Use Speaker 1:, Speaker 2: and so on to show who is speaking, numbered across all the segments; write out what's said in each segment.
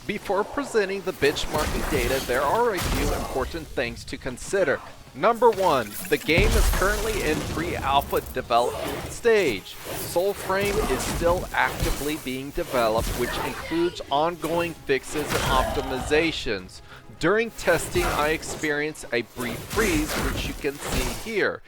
Speaker 1: Before presenting the benchmarking data, there are a few important things to consider. Number 1, the game is currently in pre-alpha development stage. Soulframe is still actively being developed, which includes ongoing fixes and optimizations. During testing, I experienced a brief freeze, which you can see here.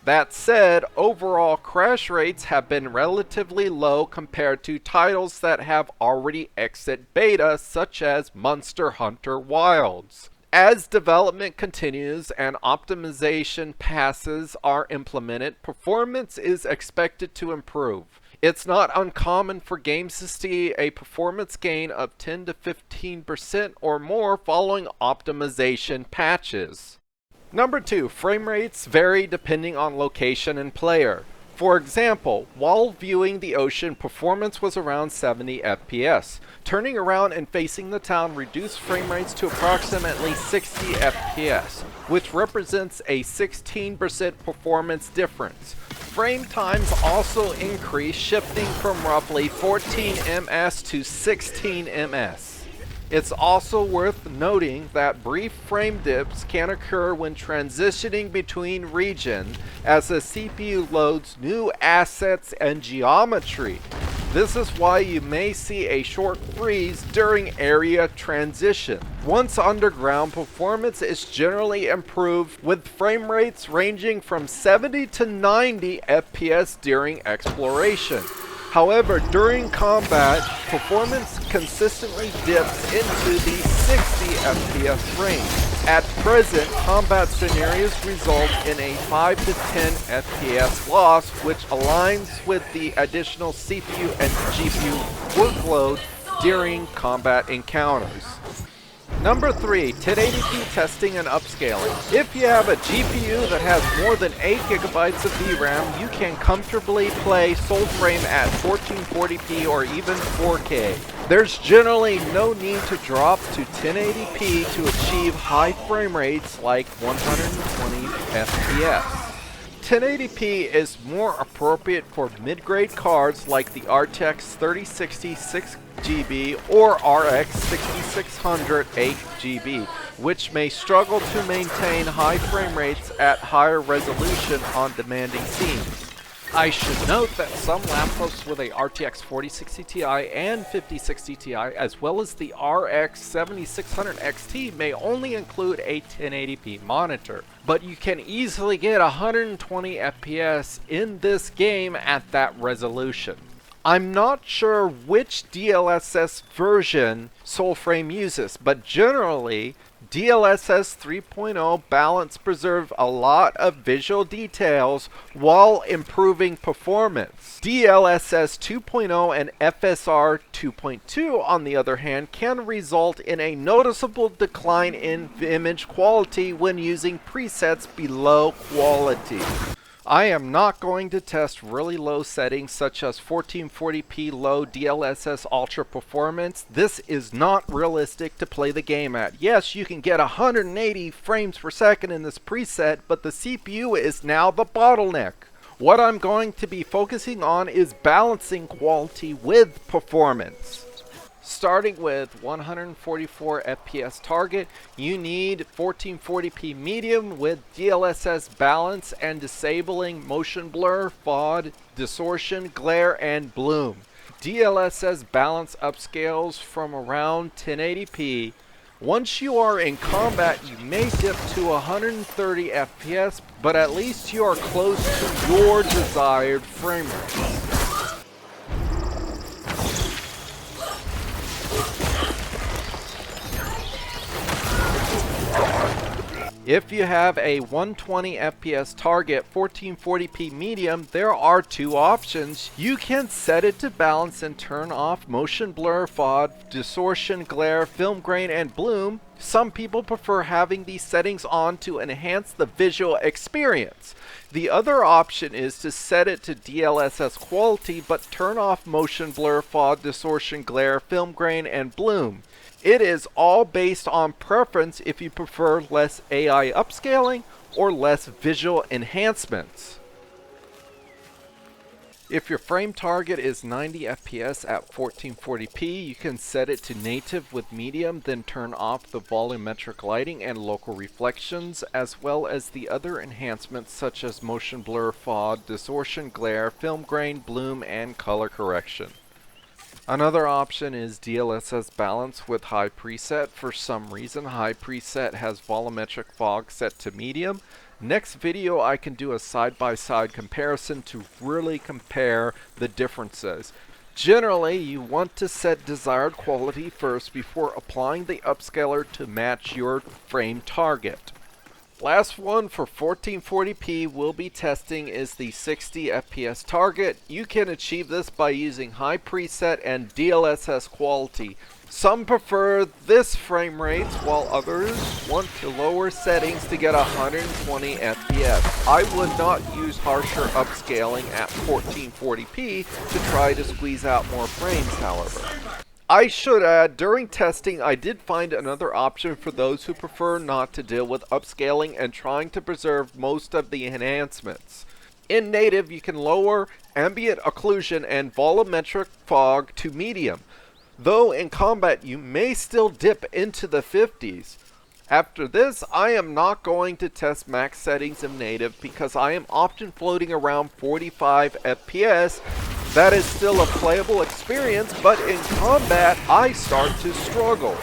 Speaker 1: That said, overall crash rates have been relatively low compared to titles that have already exited beta, such as Monster Hunter Wilds. As development continues and optimization passes are implemented, performance is expected to improve. It's not uncommon for games to see a performance gain of 10 to 15% or more following optimization patches. Number 2, frame rates vary depending on location and player. For example, while viewing the ocean, performance was around 70 FPS. Turning around and facing the town reduced frame rates to approximately 60 FPS, which represents a 16% performance difference. Frame times also increased, shifting from roughly 14 ms to 16 ms. It's also worth noting that brief frame dips can occur when transitioning between regions as the CPU loads new assets and geometry. This is why you may see a short freeze during area transition. Once underground, performance is generally improved, with frame rates ranging from 70 to 90 FPS during exploration. However, during combat, performance consistently dips into the 60 FPS range. At present, combat scenarios result in a 5 to 10 FPS loss, which aligns with the additional CPU and GPU workload during combat encounters. Number 3, 1080p testing and upscaling. If you have a GPU that has more than 8 GB of VRAM, you can comfortably play Soulframe at 1440p or even 4K. There's generally no need to drop to 1080p to achieve high frame rates like 120 FPS. 1080p is more appropriate for mid-grade cards like the RTX 3060 6GB or RX 6600 8GB, which may struggle to maintain high frame rates at higher resolution on demanding scenes. I should note that some laptops with a RTX 4060 Ti and 5060 Ti, as well as the RX 7600 XT, may only include a 1080p monitor. But you can easily get 120 FPS in this game at that resolution. I'm not sure which DLSS version Soulframe uses, but generally, DLSS 3.0 balance preserves a lot of visual details while improving performance. DLSS 2.0 and FSR 2.2, on the other hand, can result in a noticeable decline in image quality when using presets below quality. I am not going to test really low settings such as 1440p low DLSS ultra performance. This is not realistic to play the game at. Yes, you can get 180 frames per second in this preset, but the CPU is now the bottleneck. What I'm going to be focusing on is balancing quality with performance. Starting with 144 FPS target, you need 1440p medium with DLSS balance and disabling motion blur, FOD, distortion, glare, and bloom. DLSS balance upscales from around 1080p. Once you are in combat, you may dip to 130 FPS, but at least you are close to your desired frame rate. If you have a 120 FPS target 1440p medium, there are two options. You can set it to balance and turn off motion blur, FOD, distortion, glare, film grain, and bloom. Some people prefer having these settings on to enhance the visual experience. The other option is to set it to DLSS quality but turn off motion blur, FOD, distortion, glare, film grain, and bloom. It is all based on preference if you prefer less AI upscaling or less visual enhancements. If your frame target is 90 FPS at 1440p, you can set it to native with medium, then turn off the volumetric lighting and local reflections, as well as the other enhancements such as motion blur, fog, distortion, glare, film grain, bloom, and color correction. Another option is DLSS balance with high preset. For some reason, high preset has volumetric fog set to medium. Next video I can do a side-by-side comparison to really compare the differences. Generally, you want to set desired quality first before applying the upscaler to match your frame target. Last one for 1440p we'll be testing is the 60 FPS target. You can achieve this by using high preset and DLSS quality. Some prefer this frame rates while others want to lower settings to get 120 FPS. I would not use harsher upscaling at 1440p to try to squeeze out more frames, however. I should add, during testing I did find another option for those who prefer not to deal with upscaling and trying to preserve most of the enhancements. In native you can lower ambient occlusion and volumetric fog to medium, though in combat you may still dip into the 50s. After this, I am not going to test max settings in native because I am often floating around 45 FPS. That is still a playable experience, but in combat, I start to struggle.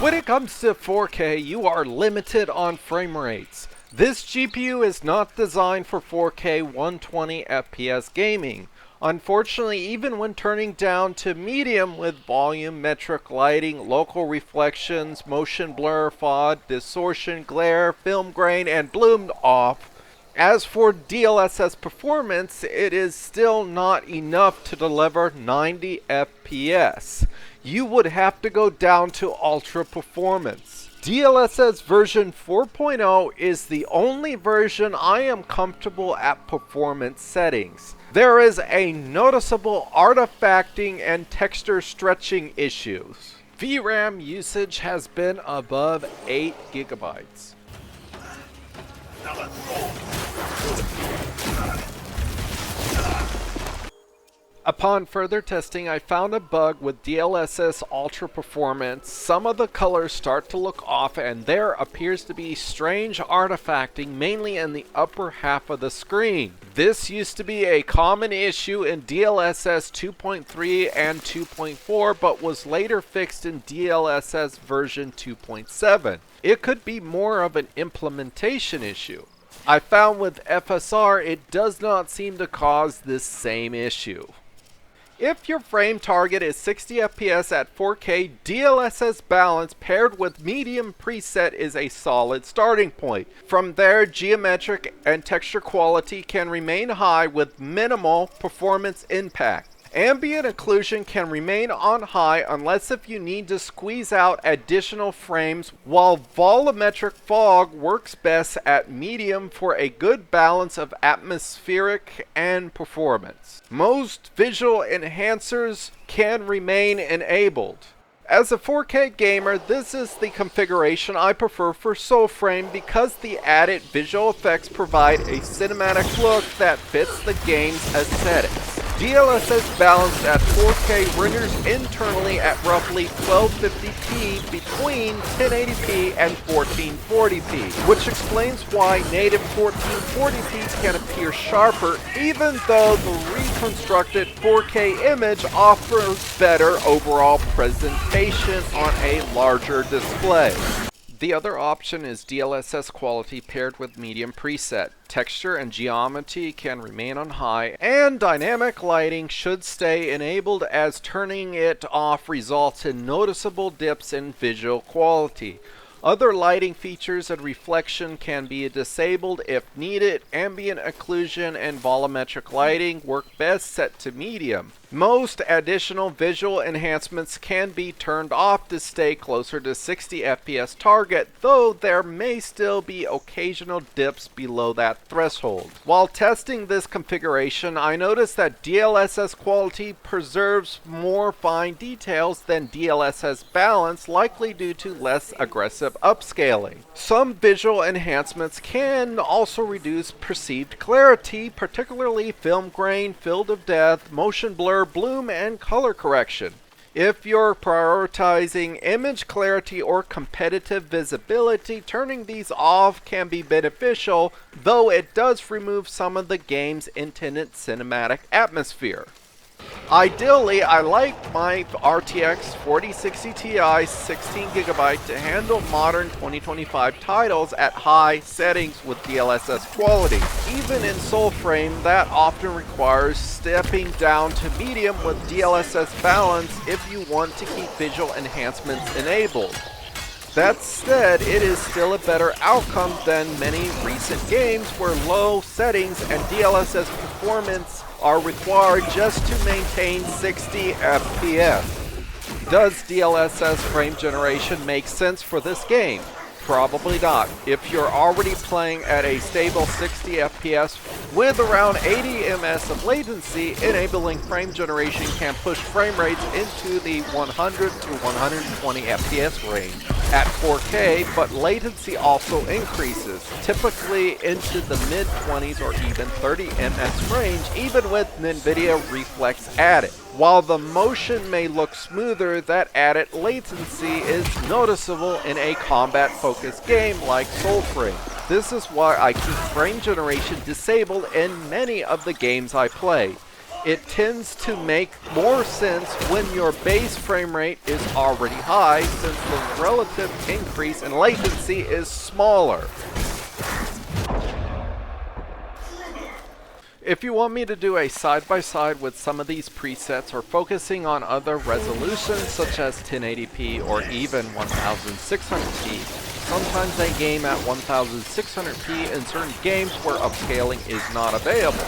Speaker 1: When it comes to 4K, you are limited on frame rates. This GPU is not designed for 4K 120 FPS gaming. Unfortunately, even when turning down to medium with volumetric lighting, local reflections, motion blur, fog, distortion, glare, film grain, and bloom off, as for DLSS performance, it is still not enough to deliver 90 FPS. You would have to go down to ultra performance. DLSS version 4.0 is the only version I am comfortable at performance settings. There is a noticeable artifacting and texture stretching issues. VRAM usage has been above 8 gigabytes. Upon further testing, I found a bug with DLSS Ultra Performance. Some of the colors start to look off and there appears to be strange artifacting, mainly in the upper half of the screen. This used to be a common issue in DLSS 2.3 and 2.4, but was later fixed in DLSS version 2.7. It could be more of an implementation issue. I found with FSR it does not seem to cause this same issue. If your frame target is 60 FPS at 4K, DLSS balance paired with medium preset is a solid starting point. From there, geometric and texture quality can remain high with minimal performance impact. Ambient occlusion can remain on high unless if you need to squeeze out additional frames, while volumetric fog works best at medium for a good balance of atmospheric and performance. Most visual enhancers can remain enabled. As a 4K gamer, this is the configuration I prefer for Soulframe because the added visual effects provide a cinematic look that fits the game's aesthetics. DLSS balanced at 4K renders internally at roughly 1250p between 1080p and 1440p, which explains why native 1440p can appear sharper even though the reconstructed 4K image offers better overall presentation on a larger display. The other option is DLSS quality paired with medium preset. Texture and geometry can remain on high, and dynamic lighting should stay enabled as turning it off results in noticeable dips in visual quality. Other lighting features and reflection can be disabled if needed. Ambient occlusion and volumetric lighting work best set to medium. Most additional visual enhancements can be turned off to stay closer to 60 FPS target, though there may still be occasional dips below that threshold. While testing this configuration, I noticed that DLSS quality preserves more fine details than DLSS balance, likely due to less aggressive upscaling. Some visual enhancements can also reduce perceived clarity, particularly film grain, field of depth, motion blur, bloom, and color correction. If you're prioritizing image clarity or competitive visibility, turning these off can be beneficial, though it does remove some of the game's intended cinematic atmosphere. Ideally, I like my RTX 4060 Ti 16GB to handle modern 2025 titles at high settings with DLSS quality. Even in Soulframe, that often requires stepping down to medium with DLSS balance if you want to keep visual enhancements enabled. That said, it is still a better outcome than many recent games where low settings and DLSS performance are required just to maintain 60 FPS. Does DLSS frame generation make sense for this game? Probably not. If you're already playing at a stable 60 FPS with around 80 ms of latency, enabling frame generation can push frame rates into the 100 to 120 FPS range at 4K, but latency also increases, typically into the mid-20s or even 30 ms range, even with NVIDIA Reflex added. While the motion may look smoother, that added latency is noticeable in a combat-focused game like Soulframe. This is why I keep frame generation disabled in many of the games I play. It tends to make more sense when your base frame rate is already high, since the relative increase in latency is smaller. If you want me to do a side-by-side with some of these presets or focusing on other resolutions such as 1080p or even 1600p, sometimes I game at 1600p in certain games where upscaling is not available.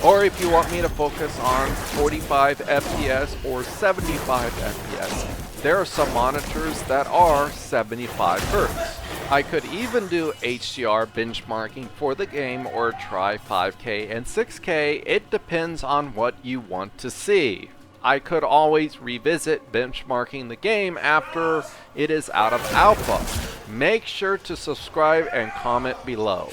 Speaker 1: Or if you want me to focus on 45 FPS or 75 FPS, there are some monitors that are 75 Hz. I could even do HDR benchmarking for the game or try 5K and 6K, it depends on what you want to see. I could always revisit benchmarking the game after it is out of alpha. Make sure to subscribe and comment below.